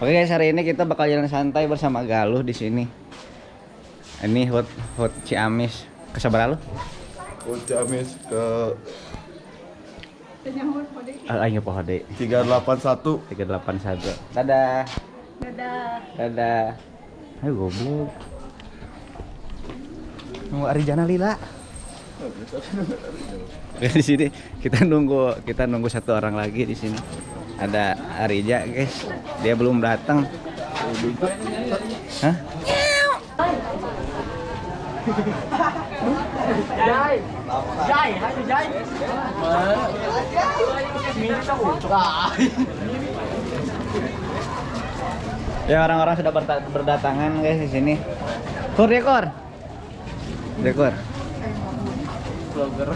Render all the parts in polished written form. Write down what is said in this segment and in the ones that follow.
Oke guys, hari ini kita bakal jalan santai bersama Galuh di sini. Ini hot Ciamis. Ke sabar lu? Hot Ciamis ke Ayo Pak Hode. 381. 381. Dadah. Dadah. Ayo goblok. Nunggu Arijana Lila. Di sini kita nunggu satu orang lagi di sini. Ada Arija guys, dia belum datang. Hah? Ya orang-orang sudah berdatangan guys di sini. Dekor. Vlogger.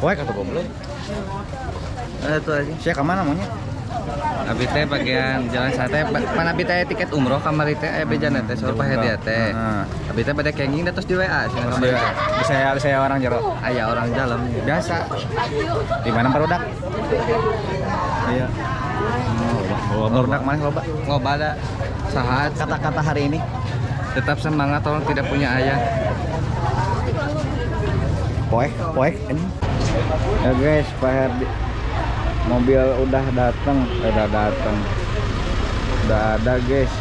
Wah, kata goblok. Itu aja. Siapa kemana maunya? Abi teh bagian jalan santai. Pan abi teh tiket umroh kamari teh aya bejana teh saur pahedia teh. Abi teh pada kenging terus di WA sih kamari teh. Saya orang jero. Aya orang dalam. Biasa. Di mana barudak? Iya. Barudak mana loba? Loba ada. Sahat kata-kata hari ini. Tetap semangat orang tidak punya ayah. Poek ini. Ya guys, Pak Herdi. Mobil udah datang. Udah ada guys.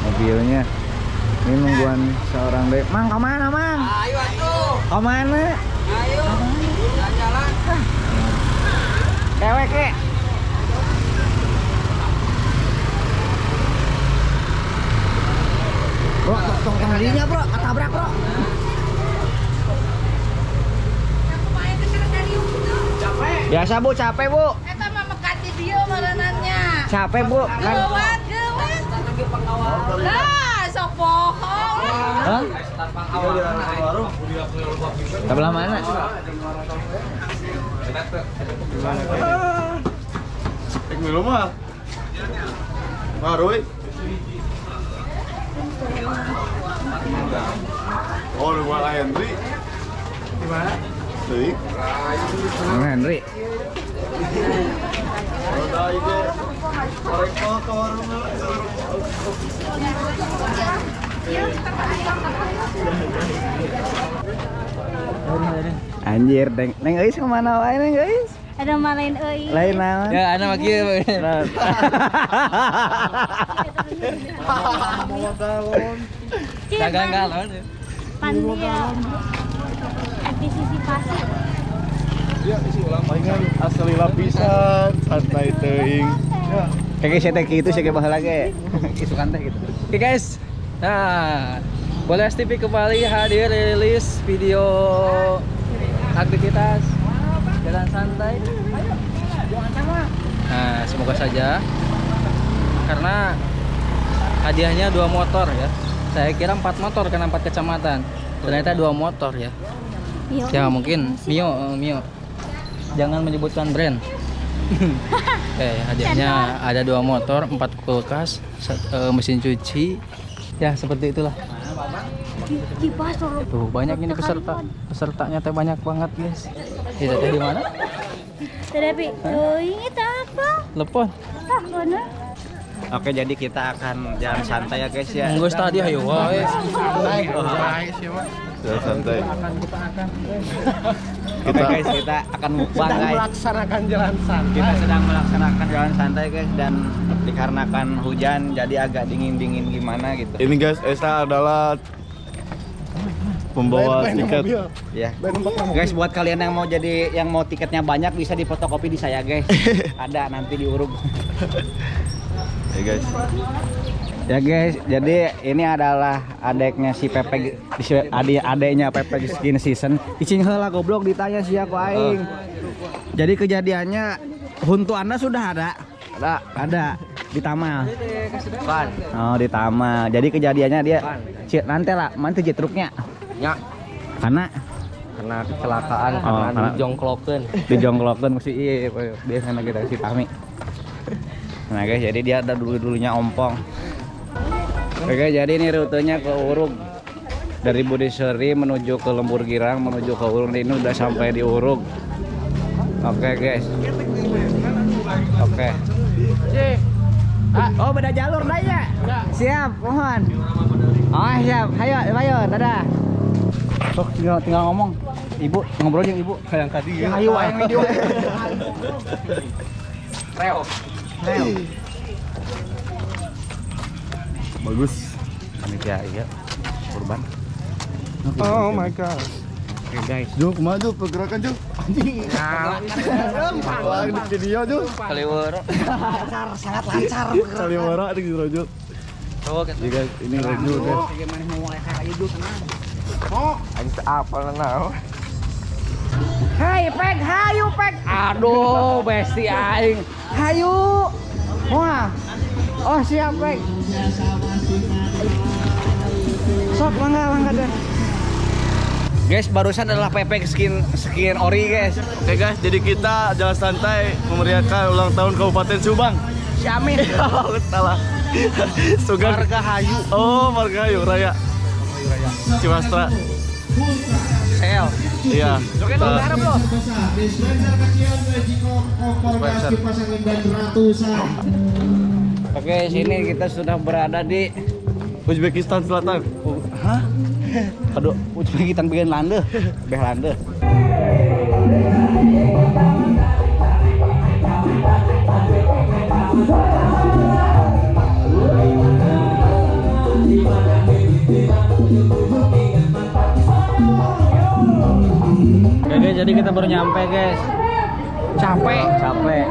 Mobilnya. Ini nungguan seorang deh. Mang, kemana Mang? Ayo atuh. Kemana? Ayo. Jalan. Cewek ke? Bro, tong harinya bro, ketabrak bro. Biasa bu, capek bu. Eta mah mekati dia maranannya. Capek bu, kan? Gawat. Lah, sok bohong. Hah? Sebelah mana? Ik wil mah. Maroi. Oh, lu gua Henry. Di mana? Di. Henry. Ada ide. Korek motor. Anjir, Neng Eis kemana wae Neng Eis? Ada malain euy. Lain naon? Ya, anak lagi. Dagang galon. Pandian. Antisipasi. Ya, isi ulang palingan asli lapisan santai teuing. Kayak saya teh kitu sih kayak baheula ge. Isukan teh gitu. Oke guys. Nah, Boles TV kembali hadir rilis video aktivitas jalan santai. Nah, semoga saja karena hadiahnya 2 motor ya. Saya kira 4 motor karena 4 kecamatan. Ternyata 2 motor ya. Ya mungkin Mio. Jangan menyebutkan brand. Hadiahnya ada 2 motor, 4 kulkas, mesin cuci. Ya seperti itulah. Tuh banyak ini pesertanya teh banyak banget guys. Kita teh di mana? Tapi euy itu apa? Lepon. Ah, bener. Oke, jadi kita akan jalan santai ya guys ya. Geus tadi ayo wae. Jalan santai. Kita akan mukbang guys. Melaksanakan jalan santai. Kita sedang melaksanakan jalan santai guys, dan dikarenakan hujan jadi agak dingin gimana gitu. Ini guys, Esa adalah pembawa tiket. Ya. Guys, buat kalian yang mau tiketnya banyak bisa difotokopi di saya guys. Ada nanti diuruk. Ya guys. Ya guys, jadi ini adalah adeknya si Pepe, adeknya Pepe Skin Season. Icing heula goblok ditanya sih aku aing. Jadi kejadiannya huntu Anda sudah ada. Ada di Tamal. Oh, di Tamal. Jadi kejadiannya dia nanti lah, mantu truknya. Ya. Karena kecelakaan karena dijongklokeun mesti iya biasanya kita si Tami. Nah guys, jadi dia ada dulunya ompong. Oke, jadi ini rutenya ke Urug. Dari Budiseri menuju ke Lembur Girang menuju ke Urug. Ini udah sampai di Urug. Oke guys. Oke. Oh, beda jalur dah ya? Siap, mohon. Oh, siap. Ayo, dadah. Sok tinggal ngomong. Ibu, ngobrol jeung ibu. Kayak tadi ya. Ayo, ayo video. Reo. Bagus. Panitia iya. Kurban. Oh my god. Oke, guys. Jo, kemana Jo? Pergerakan Jo. Anjing. Wah, di video Jo. Kaliweur. Sangat lancar. Kali marah di Jo. Tuh, Jadi guys, ini Rojo guys. Bagaimana mau mulai kayak itu tenang. Aing apa naon? Hai, Pek, hayu Pek. Aduh, besti aing. Hayu. Wah. Oh, siap, Pek. Sok, mangga deh. Guys, barusan adalah Pepek skin ori, guys. Oke guys, jadi kita jalan santai memeriahkan ulang tahun Kabupaten Subang. Syamin. Oh, salah. Sugan. Margahayu. Oh, Margahayu Raya. Cimastra. Sel. Iya. Joget dong, harap lo. Oke, sini kita sudah berada di Uzbekistan Selatan. Hah? Aduh, Uzbekistan bagian lande. Beh lande. Oke guys, jadi kita baru nyampe guys. Capek. Capek.